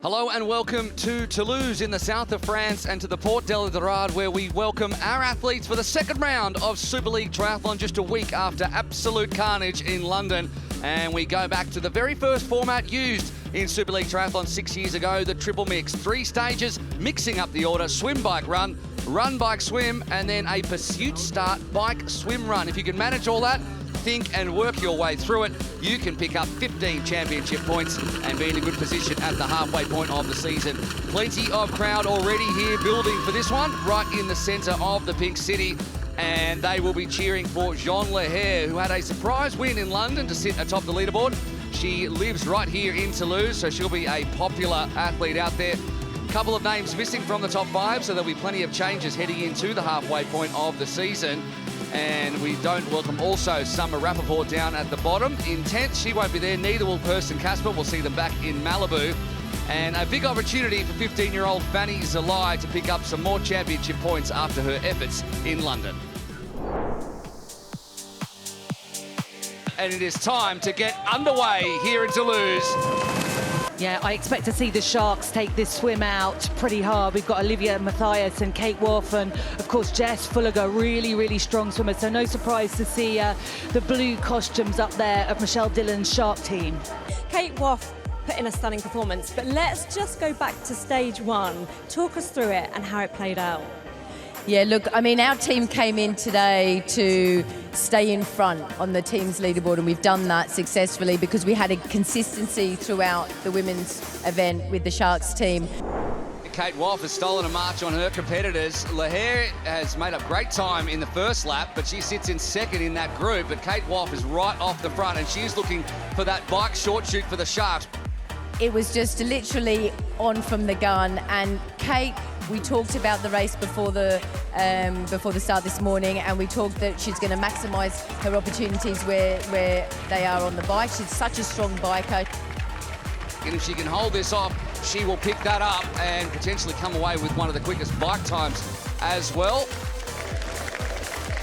Hello and welcome to Toulouse in the south of France and to the Port de l'Idorade, where we welcome our athletes for the second round of Super League Triathlon just a week after absolute carnage in London. And we go back to the very first format used in Super League Triathlon 6 years ago, the triple mix. 3 stages, mixing up the order: swim, bike, run, bike, swim, and then a pursuit start, bike, swim, run. If you can manage all that, think and work your way through it, you can pick up 15 championship points and be in a good position at the halfway point of the season. Plenty of crowd already here building for this one, right in the centre of the Pink City. And they will be cheering for Jean Leher, who had a surprise win in London to sit atop the leaderboard. She lives right here in Toulouse, so she'll be a popular athlete out there. Couple of names missing from the top 5, so there'll be plenty of changes heading into the halfway point of the season. And we don't welcome also Summer Rappaport down at the bottom. Intense, she won't be there, neither will Kirsten Casper. We'll see them back in Malibu. And a big opportunity for 15-year-old Fanny Zalai to pick up some more championship points after her efforts in London. And it is time to get underway here in Toulouse. Yeah, I expect to see the Sharks take this swim out pretty hard. We've got Olivia Mathias and Kate Woff and, of course, Jess Fulliger, really strong swimmers. So no surprise to see the blue costumes up there of Michelle Dillon's Shark team. Kate Woff put in a stunning performance, but let's just go back to stage 1. Talk us through it and how it played out. Yeah, look, I mean, our team came in today to stay in front on the team's leaderboard, and we've done that successfully because we had a consistency throughout the women's event with the Sharks team. Kate Woff has stolen a march on her competitors. Leher has made a great time in the first lap, but she sits in second in that group. But Kate Woff is right off the front, and she's looking for that bike short shoot for the Sharks. It was just literally on from the gun, and Kate, we talked about the race before the start this morning, and we talked that she's going to maximise her opportunities where they are on the bike. She's such a strong biker. And if she can hold this off, she will pick that up and potentially come away with one of the quickest bike times as well.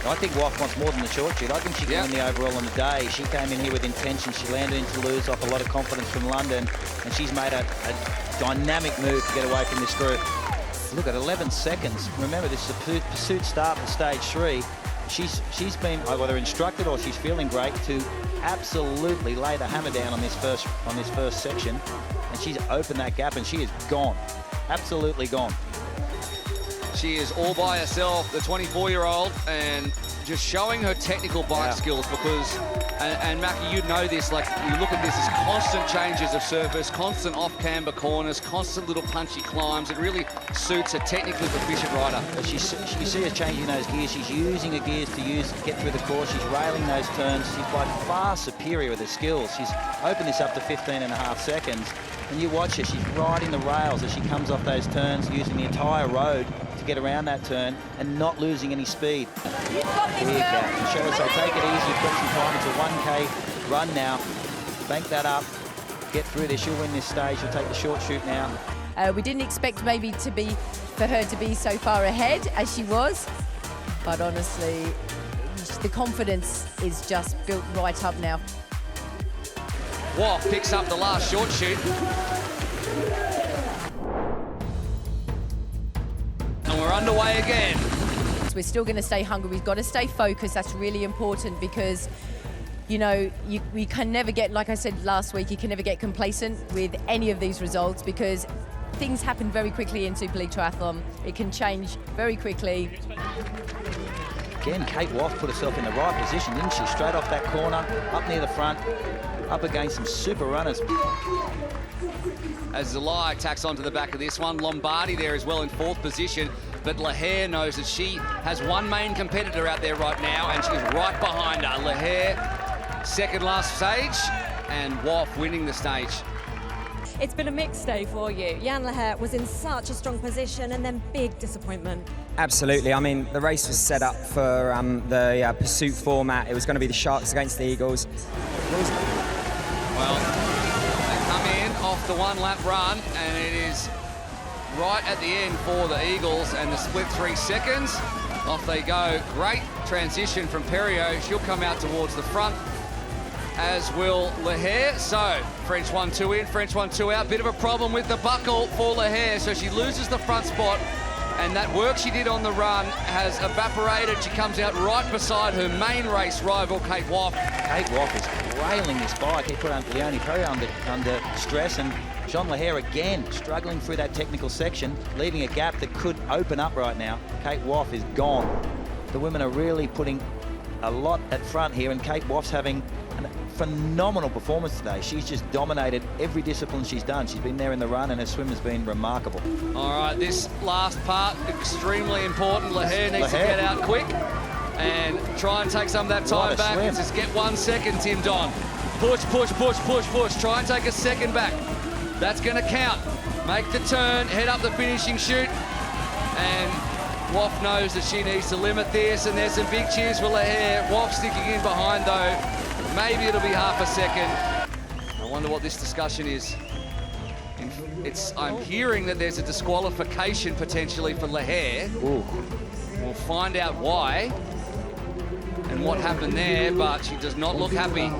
I think Woff wants more than the short shoot. I think she can win the overall on the day. She came in here with intention. She landed in Toulouse off a lot of confidence from London, and she's made a dynamic move to get away from this group. Look at 11 seconds. Remember, this is a pursuit start for stage 3. She's been either instructed or she's feeling great to absolutely lay the hammer down on this first section, and she's opened that gap, and she is gone, absolutely gone. She is all by herself, the 24-year-old, and just showing her technical bike skills because, and Mackie, you know this, like you look at this as constant changes of surface, constant off-camber corners, constant little punchy climbs. It really suits a technically proficient rider. But you see her changing those gears. She's using her gears to get through the course. She's railing those turns. She's by far superior with her skills. She's opened this up to 15.5 seconds. And you watch her, she's riding the rails as she comes off those turns, using the entire road to get around that turn and not losing any speed. You've got this, Here, girl. and show us, take it easy. You've got some time. It's a 1K run now. Bank that up. Get through this. She'll win this stage. She'll take the short shoot now. We didn't expect maybe for her to be so far ahead as she was, but honestly, the confidence is just built right up now. Woff picks up the last short shoot. And we're underway again. We're still going to stay hungry. We've got to stay focused. That's really important because, you know, we can never get, like I said last week, you can never get complacent with any of these results because things happen very quickly in Super League Triathlon. It can change very quickly. Again, Kate Woff put herself in the right position, didn't she? Straight off that corner, up near the front, up against some super runners. As Zalai tacks onto the back of this one, Lombardi there as well in 4th position, but Leher knows that she has one main competitor out there right now, and she's right behind her. Leher, second last stage, and Woff winning the stage. It's been a mixed day for you. Jan Leher was in such a strong position and then big disappointment. Absolutely. I mean, the race was set up for the pursuit format. It was going to be the Sharks against the Eagles. Well, they come in off the 1-lap run, and it is right at the end for the Eagles, and the split 3 seconds. Off they go. Great transition from Perriot. She'll come out towards the front. as will Lahair. So, French 1-2 in, French 1-2 out. Bit of a problem with the buckle for Lahair, so she loses the front spot. And that work she did on the run has evaporated. She comes out right beside her main race rival, Kate Woff. Kate Woff is railing this bike. He put Leonie Perrier under stress, and Jean Lahair again struggling through that technical section, leaving a gap that could open up right now. Kate Woff is gone. The women are really putting a lot at front here, and Kate Woff's having a phenomenal performance today. She's just dominated every discipline she's done. She's been there in the run, and her swim has been remarkable. All right, this last part, extremely important. Lahair needs to get out quick and try and take some of that time back. Swim. Just get 1 second, Tim Don. Push, push, push, push, push. Try and take a second back. That's going to count. Make the turn, head up the finishing chute, and Woff knows that she needs to limit this, and there's some big cheers for Lahair. Woff sticking in behind, though. Maybe it'll be half a second. I wonder what this discussion is. I'm hearing that there's a disqualification potentially for Lahair. Ooh. We'll find out why and what happened there, but she does not look happy.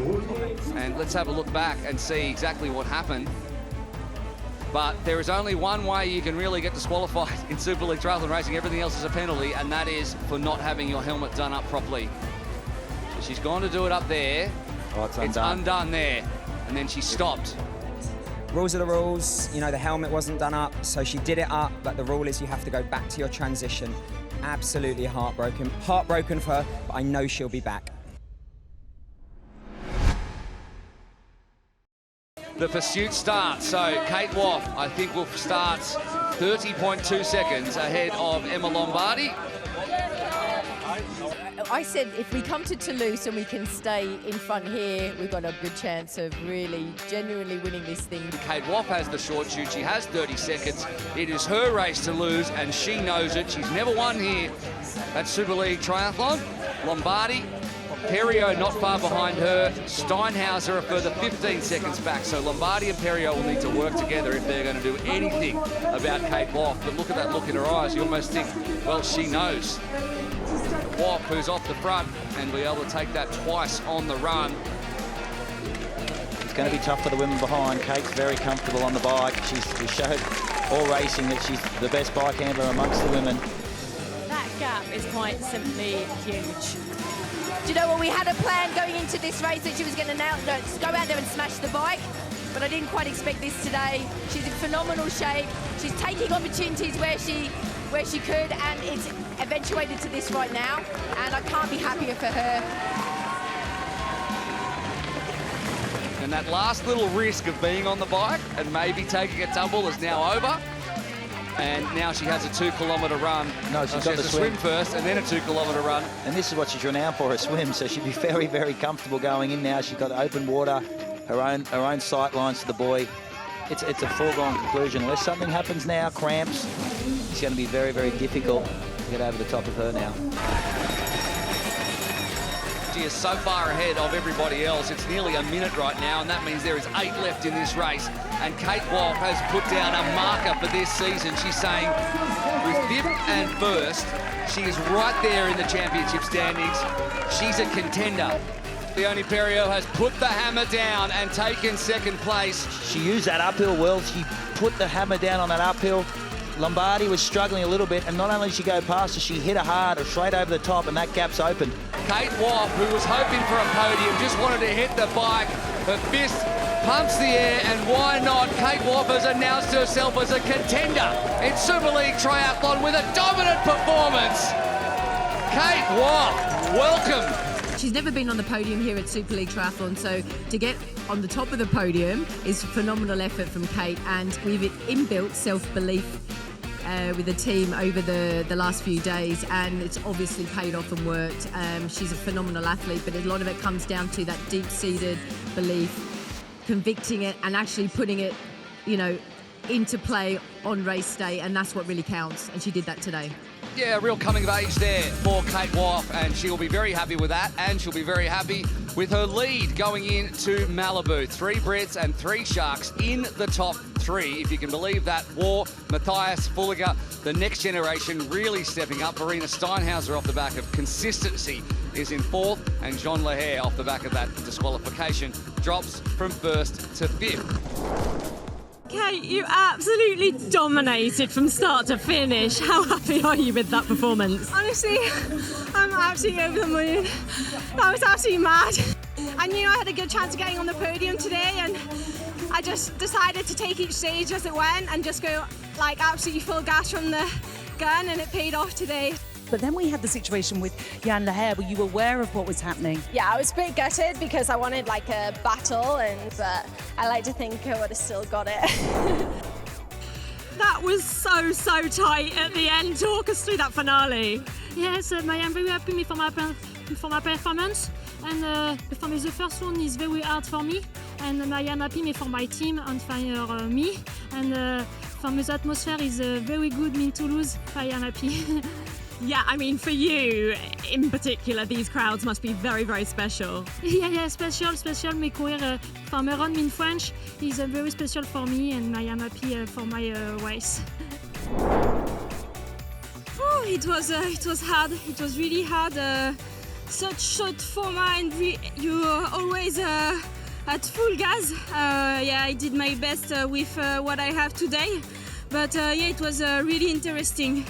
And let's have a look back and see exactly what happened. But there is only one way you can really get disqualified in Super League Triathlon racing. Everything else is a penalty, and that is for not having your helmet done up properly. So she's gone to do it up there. Oh, it's undone there, and then she stopped. Rules are the rules. You know, the helmet wasn't done up, so she did it up, but the rule is you have to go back to your transition. Absolutely heartbroken. Heartbroken for her, but I know she'll be back. The pursuit starts, so Kate Woff, I think, will start 30.2 seconds ahead of Emma Lombardi. I said if we come to Toulouse and we can stay in front here, we've got a good chance of really genuinely winning this thing. Kate Woff has the short shoot. She has 30 seconds. It is her race to lose, and she knows it. She's never won here at Super League Triathlon. Lombardi, Perrier not far behind her. Steinhauser a further 15 seconds back. So Lombardi and Perrier will need to work together if they're going to do anything about Kate Woff. But look at that look in her eyes. You almost think, well, she knows. Woff, who's off the front, and be able to take that twice on the run. It's going to be tough for the women behind. Kate's very comfortable on the bike. She's showed all racing that she's the best bike handler amongst the women. That gap is quite simply huge. Do you know what? We had a plan going into this race that she was going to go out there and smash the bike, but I didn't quite expect this today. She's in phenomenal shape. She's taking opportunities where she could, and it's eventuated to this right now, and I can't be happier for her. And that last little risk of being on the bike and maybe taking a tumble is now over. And now she has a 2 kilometre run. No, she has to swim first and then a 2 kilometre run. And this is what she's renowned for, her swim, so she'd be very, very comfortable going in now. She's got open water, her own sight lines to the buoy. It's a foregone conclusion. Unless something happens now, cramps, it's going to be very, very difficult to get over the top of her now. She is so far ahead of everybody else. It's nearly a minute right now, and that means there is 8 left in this race. And Kate Woff has put down a marker for this season. She's saying with 5th and 1st, she is right there in the championship standings. She's a contender. Leonie Perrier has put the hammer down and taken 2nd place. She used that uphill well. She put the hammer down on that uphill. Lombardi was struggling a little bit, and not only did she go past her, she hit her hard, straight over the top, and that gap's opened. Kate Woff, who was hoping for a podium, just wanted to hit the bike. Her fist pumps the air, and why not? Kate Woff has announced herself as a contender in Super League Triathlon with a dominant performance. Kate Woff, welcome. She's never been on the podium here at Super League Triathlon, so to get on the top of the podium is a phenomenal effort from Kate, and we've inbuilt self-belief with the team over the last few days, and it's obviously paid off and worked. She's a phenomenal athlete, but a lot of it comes down to that deep-seated belief, convicting it and actually putting it, into play on race day, and that's what really counts, and she did that today. Yeah, real coming of age there for Kate Woff, and she'll be very happy with that, and she'll be very happy with her lead going into Malibu. 3 Brits and 3 Sharks in the top 3, if you can believe that. War, Matthias, Fulliger, the next generation really stepping up. Verena Steinhauser off the back of consistency is in 4th, and Jean Leher off the back of that disqualification drops from 1st to 5th. Kate, you absolutely dominated from start to finish. How happy are you with that performance? Honestly, I'm absolutely over the moon. That was absolutely mad. I knew I had a good chance of getting on the podium today, and I just decided to take each stage as it went and just go like absolutely full gas from the gun, and it paid off today. But then we had the situation with Jan Leher. Were you aware of what was happening? Yeah, I was a bit gutted because I wanted like a battle, but I like to think I would have still got it. That was so tight at the end. Talk us through that finale. Yes, I am very happy for my performance, and for me the first one is very hard for me, and I am happy for my team and for me, and for me the atmosphere is very good in Toulouse. I am happy. Yeah, I mean, for you in particular, these crowds must be very special. Yeah, special. My career for my run in French is very special for me, and I am happy for my race. Oh, it was hard. It was really hard. Such short form, and you are always at full gas. Yeah, I did my best with what I have today, but yeah, it was really interesting.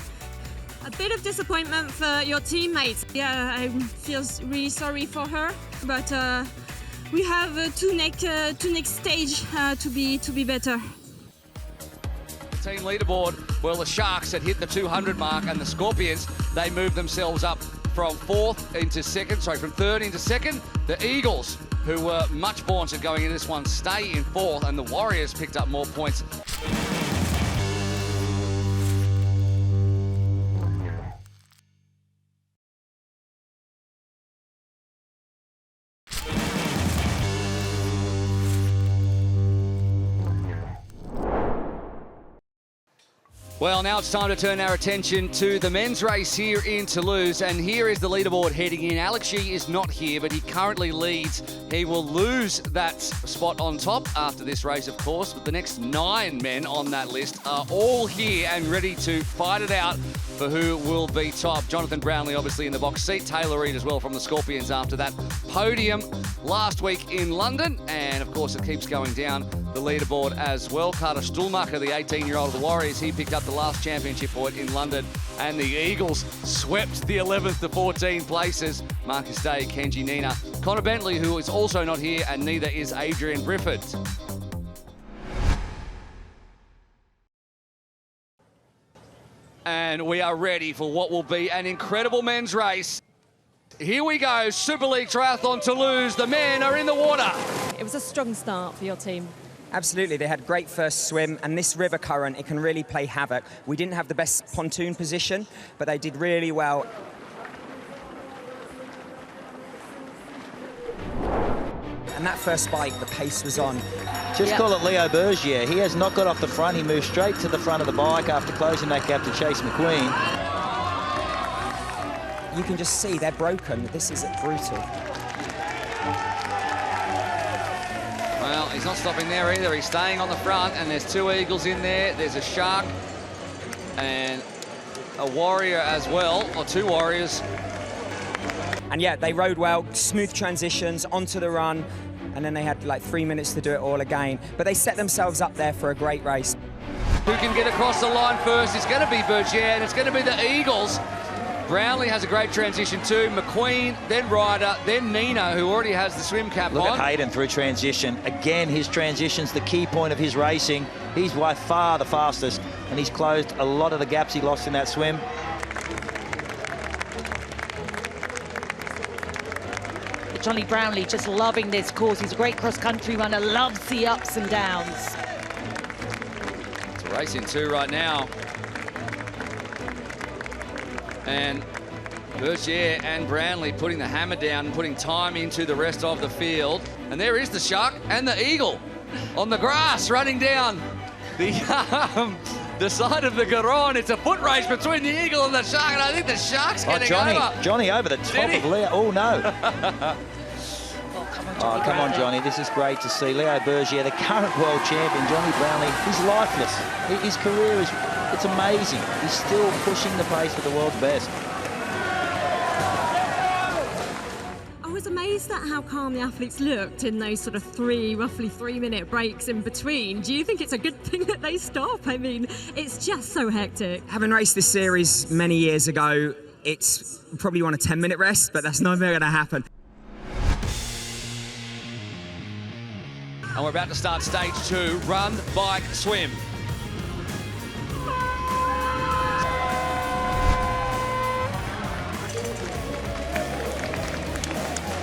A bit of disappointment for your teammates. Yeah, I feel really sorry for her, but we have two next stage to be better. Team leaderboard, well, the Sharks had hit the 200 mark, and the Scorpions, they moved themselves up from 4th into 2nd, sorry, from 3rd into 2nd. The Eagles, who were much vaunted going into this one, stay in 4th, and the Warriors picked up more points. Well, now it's time to turn our attention to the men's race here in Toulouse, and here is the leaderboard heading in. Alex Shee is not here, but he currently leads. He will lose that spot on top after this race, of course, but the next 9 men on that list are all here and ready to fight it out for who will be top. Jonathan Brownlee obviously in the box seat, Taylor Reid as well from the Scorpions after that podium last week in London, and of course it keeps going down the leaderboard as well. Carter Stuhlmacher, the 18-year-old of the Warriors, he picked up the last championship point in London, and the Eagles swept the 11th to 14 places. Marcus Day, Kenji Nina, Connor Bentley, who is also not here, and neither is Adrian Brifford. And we are ready for what will be an incredible men's race. Here we go, Super League Triathlon Toulouse. The men are in the water. It was a strong start for your team. Absolutely, they had great first swim, and this river current, it can really play havoc. We didn't have the best pontoon position, but they did really well. And that first spike, the pace was on. Just call it Leo Bergier. He has not got off the front. He moved straight to the front of the bike after closing that gap to Chase McQueen. You can just see they're broken. This is brutal. Well, he's not stopping there either. He's staying on the front, and there's 2 Eagles in there. There's a Shark and a Warrior as well, or 2 Warriors. And yeah, they rode well, smooth transitions onto the run, and then they had like 3 minutes to do it all again. But they set themselves up there for a great race. Who can get across the line first? It's going to be Bergier, and it's going to be the Eagles. Brownlee has a great transition too. McQueen, then Ryder, then Nina, who already has the swim cap Look on. at Hayden through transition. Again, his transition's the key point of his racing. He's by far the fastest, and he's closed a lot of the gaps he lost in that swim. Johnny Brownlee just loving this course. He's a great cross-country runner, loves the ups and downs. It's a race in 2 right now. And Bergier and Brownlee putting the hammer down and putting time into the rest of the field. And there is the Shark and the Eagle on the grass running down the side of the Garonne. It's a foot race between the eagle and the shark, and I think the shark's getting over. Johnny over the top of Leo. Oh, no. Oh, come on, Johnny. This is great to see. Leo Bergier, the current world champion, Johnny Brownlee, he's lifeless. His career is, it's amazing. He's still pushing the pace for the world's best. I was amazed at how calm the athletes looked in those sort of roughly 3-minute breaks in between. Do you think it's a good thing that they stop? I mean, it's just so hectic. Having raced this series many years ago, it's probably want a 10-minute rest, but that's never going to happen. And we're about to start stage 2, run, bike, swim.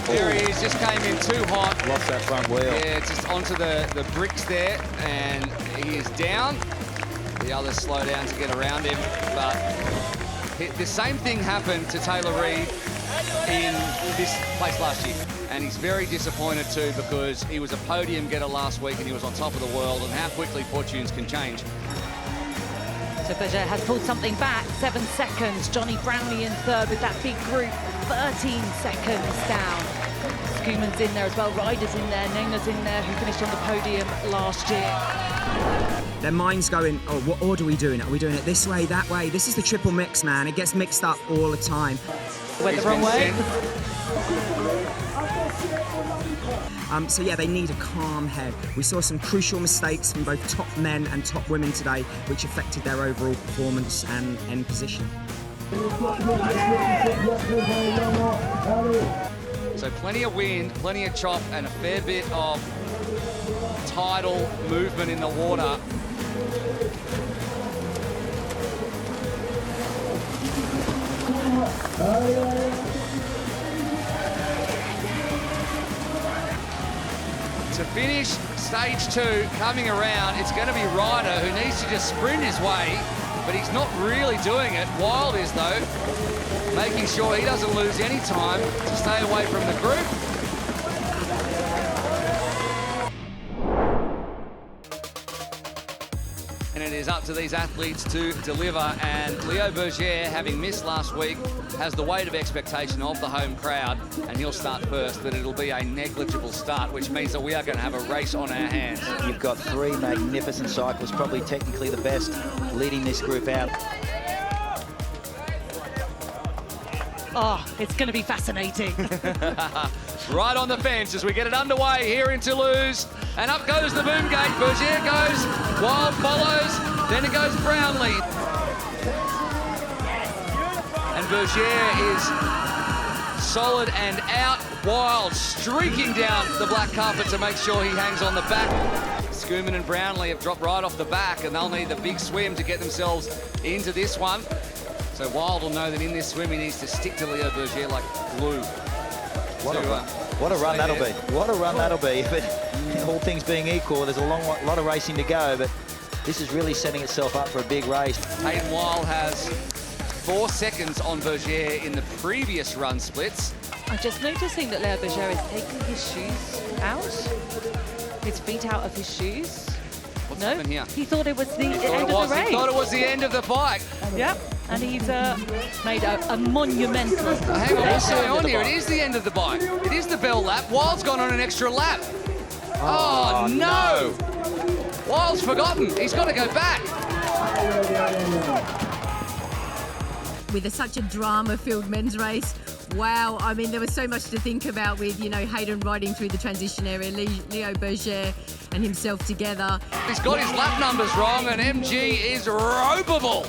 There he is, just came in too hot. Lost that front wheel. Yeah, just onto the bricks there, and he is down. The others slow down to get around him, but the same thing happened to Taylor Reid in this place last year. And he's very disappointed too, because he was a podium getter last week and he was on top of the world, and how quickly fortunes can change. So Berger has pulled something back, 7 seconds. Johnny Brownlee in third with that big group, 13 seconds down. Schumann's in there as well, Ryder's in there, Nena's in there, who finished on the podium last year. Their mind's going, oh, what order are we doing it? Are we doing it this way, that way? This is the triple mix, man. It gets mixed up all the time. Went the wrong way. So yeah, they need a calm head. We saw some crucial mistakes from both top men and top women today, which affected their overall performance and end position. So plenty of wind, plenty of chop, and a fair bit of tidal movement in the water. To finish stage 2, coming around, it's going to be Ryder, who needs to just sprint his way, but he's not really doing it. Wild is, though, making sure he doesn't lose any time to stay away from the group. And it is up to these athletes to deliver, and Leo Bergier, having missed last week, has the weight of expectation of the home crowd, and he'll start first, but it'll be a negligible start, which means that we are going to have a race on our hands. You've got 3 magnificent cyclists, probably technically the best, leading this group out. Oh, it's going to be fascinating. Right on the fence as we get it underway here in Toulouse. And up goes the boom gate. Bergier goes, Wild follows, then it goes Brownlee. And Bergier is solid and out. Wild streaking down the black carpet to make sure he hangs on the back. Schumann and Brownlee have dropped right off the back, and they'll need the big swim to get themselves into this one. So Wild will know that in this swim he needs to stick to Leo Bergier like glue. What a run that'll be. What a run that'll be. But all things being equal, there's a lot of racing to go, but this is really setting itself up for a big race. Hayden Wild has 4 seconds on Bergier in the previous run splits. I'm just noticing that Leo Berger is taking his shoes out, his feet out of his shoes. What's happened here? He thought it was the end of the race. He thought it was the end of the bike. Yep, and he's made a monumental... Hang on, what's going on here? It is the end of the bike. It is the bell lap. Wild's gone on an extra lap. Oh no! Wild's forgotten. He's got to go back. With such a drama-filled men's race, wow, I mean, there was so much to think about with, you know, Hayden riding through the transition area, Leo Berger and himself together. He's got his lap numbers wrong, and MG is ropeable.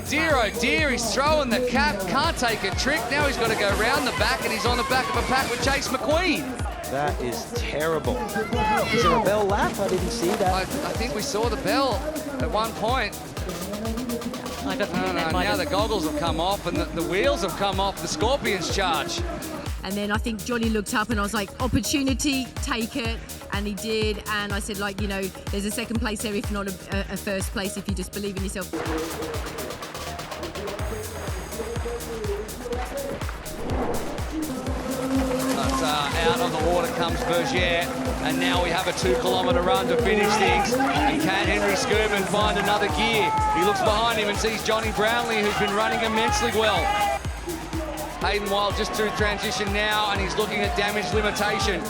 Dear, oh dear, he's throwing the cap, can't take a trick. Now he's got to go round the back, and he's on the back of a pack with Chase McQueen. That is terrible. Is there a bell lap? I didn't see that. I think we saw the bell at one point. Now the goggles have come off and the wheels have come off the Scorpions charge. And then I think Johnny looked up and I was like, opportunity, take it. And he did. And I said, like, you know, there's a second place there, if not a first place, if you just believe in yourself. Out on the water comes Berger, and now we have a 2 kilometre run to finish things. And can Henry Schumann find another gear? He looks behind him and sees Johnny Brownlee, who's been running immensely well. Hayden Wilde just through transition now, and he's looking at damage limitation.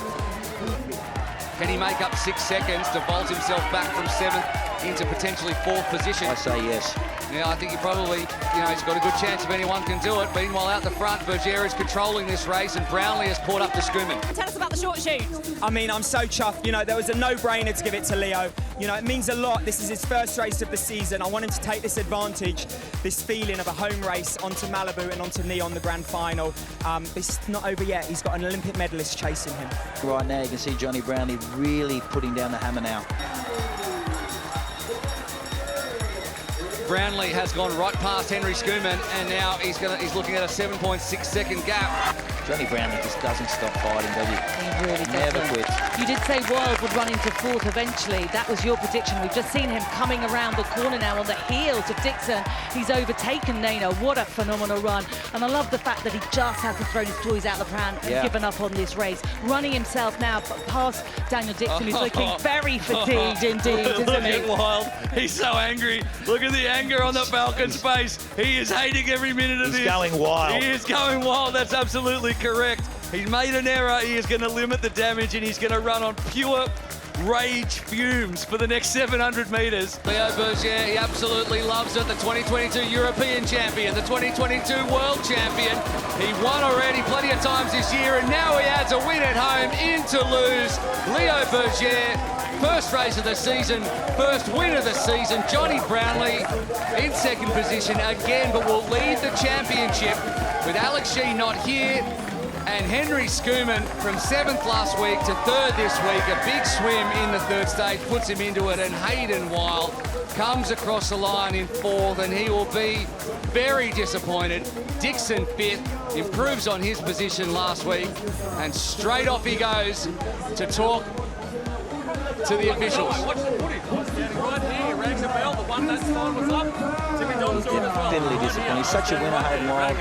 Can he make up 6 seconds to vault himself back from 7th into potentially 4th position? I say yes. Yeah, I think he probably, he's got a good chance if anyone can do it. Meanwhile, out the front, Berger is controlling this race, and Brownlee has caught up to Schumann. Tell us about the short shoot. I mean, I'm so chuffed. There was a no-brainer to give it to Leo. It means a lot. This is his first race of the season. I want him to take this advantage, this feeling of a home race onto Malibu and onto Neon, the grand final. It's not over yet. He's got an Olympic medalist chasing him. Right now, you can see Johnny Brownlee really putting down the hammer now. Brownlee has gone right past Henry Schumann, and now he's looking at a 7.6 second gap. Johnny Brownlee just doesn't stop fighting, does he? He really doesn't. Never quits. You did say Wild would run into 4th eventually. That was your prediction. We've just seen him coming around the corner now on the heels of Dixon. He's overtaken Nana. What a phenomenal run. And I love the fact that he just hasn't thrown his toys out the pram and given up on this race. Running himself now past Daniel Dixon, who's looking very fatigued indeed, isn't Look he? at Wild. He's so angry. Look at the anger on the Falcon's face. He is hating every minute of this. He's going wild. He is going wild. That's absolutely correct. He's made an error. He is going to limit the damage, and he's going to run on pure rage fumes for the next 700 metres. Leo Berger, he absolutely loves it. The 2022 European champion, the 2022 world champion. He won already plenty of times this year, and now he adds a win at home in Toulouse. Leo Berger, first race of the season, first win of the season. Johnny Brownlee in 2nd position again, but will lead the championship with Alex Shee not here. And Henry Schumann from 7th last week to 3rd this week. A big swim in the 3rd stage puts him into it, and Hayden Wilde comes across the line in 4th, and he will be very disappointed. Dixon 5th, improves on his position last week, and straight off he goes to talk to the officials. Deadly discipline. He's such a winner, Hayden Wilde.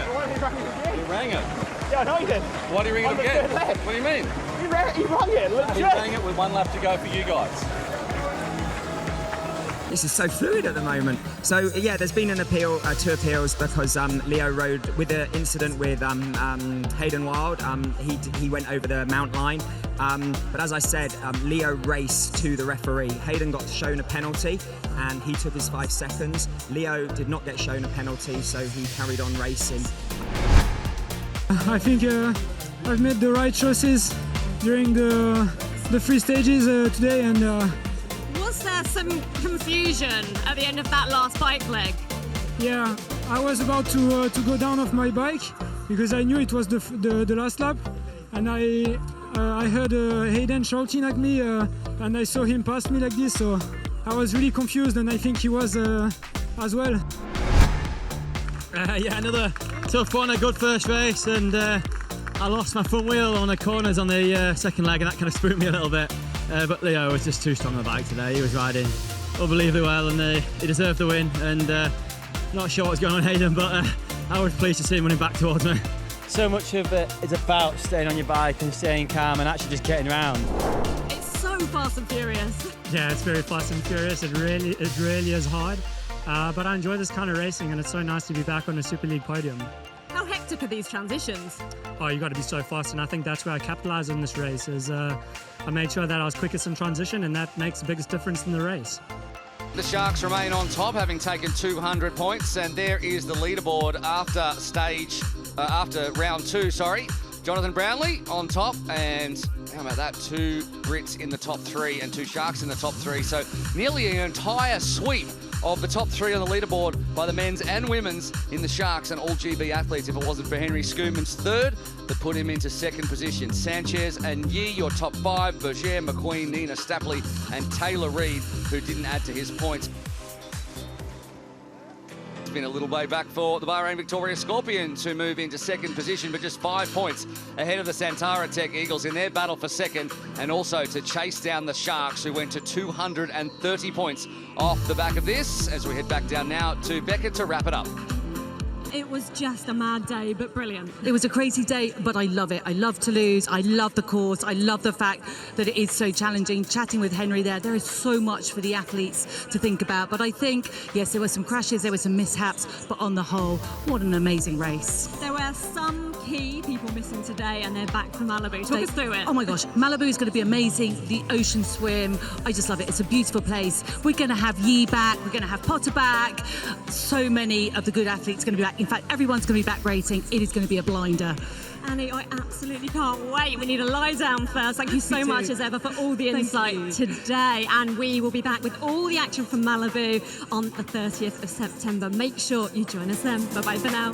He rang it. Yeah, I know you did. Why do you ring it again? What do you mean? He rang it, legit. He rang it with 1 lap to go for you guys. This is so fluid at the moment. So yeah, there's been an appeal, 2 appeals, because Leo rode with the incident with Hayden Wilde. He went over the mount line, but as I said, Leo raced to the referee. Hayden got shown a penalty, and he took his 5 seconds. Leo did not get shown a penalty, so he carried on racing. I think I've made the right choices during the 3 stages today, and. Was there some confusion at the end of that last bike leg? Yeah, I was about to go down off my bike because I knew it was the last lap, and I heard Hayden shouting at me, and I saw him pass me like this, so I was really confused, and I think he was as well. Yeah, another tough one, a good first race, and I lost my front wheel on the corners on the second leg, and that kind of spooked me a little bit. But Leo was just too strong on the bike today. He was riding unbelievably well, and he deserved the win. And not sure what's going on, Hayden, but I was pleased to see him running back towards me. So much of it is about staying on your bike and staying calm and actually just getting around. It's so fast and furious. Yeah, it's very fast and furious. It really is hard. But I enjoy this kind of racing, and it's so nice to be back on the Super League podium. How hectic are these transitions? Oh, you got to be so fast, and I think that's where I capitalised on this race. Is I made sure that I was quickest in transition, and that makes the biggest difference in the race. The Sharks remain on top, having taken 200 points, and there is the leaderboard after round 2. Jonathan Brownlee on top, and how about that? 2 Brits in the top 3 and 2 Sharks in the top 3. So nearly an entire sweep of the top 3 on the leaderboard by the men's and women's in the Sharks and all GB athletes. If it wasn't for Henry Schumann's 3rd, that put him into 2nd position. Sanchez and Yee, your top 5. Berger, McQueen, Nina Stapley and Taylor Reid, who didn't add to his points. It's been a little way back for the Bahrain Victoria Scorpions, who move into 2nd position, but just 5 points ahead of the Santara Tech Eagles in their battle for 2nd, and also to chase down the Sharks, who went to 230 points off the back of this, as we head back down now to Beckett to wrap it up. It was just a mad day, but brilliant. It was a crazy day, but I love it. I love Toulouse. I love the course. I love the fact that it is so challenging. Chatting with Henry there is so much for the athletes to think about. But I think, yes, there were some crashes, there were some mishaps, but on the whole, what an amazing race. There were some key people missing today, and they're back from Malibu. Talk us through it. Oh my gosh, Malibu is going to be amazing. The ocean swim, I just love it. It's a beautiful place. We're going to have Yi back. We're going to have Potter back. So many of the good athletes are going to be back. In fact, everyone's going to be back racing. It is going to be a blinder. Annie, I absolutely can't wait. We need to lie down first. Thank you so much as ever for all the insight today. And we will be back with all the action from Malibu on the 30th of September. Make sure you join us then. Bye-bye for now.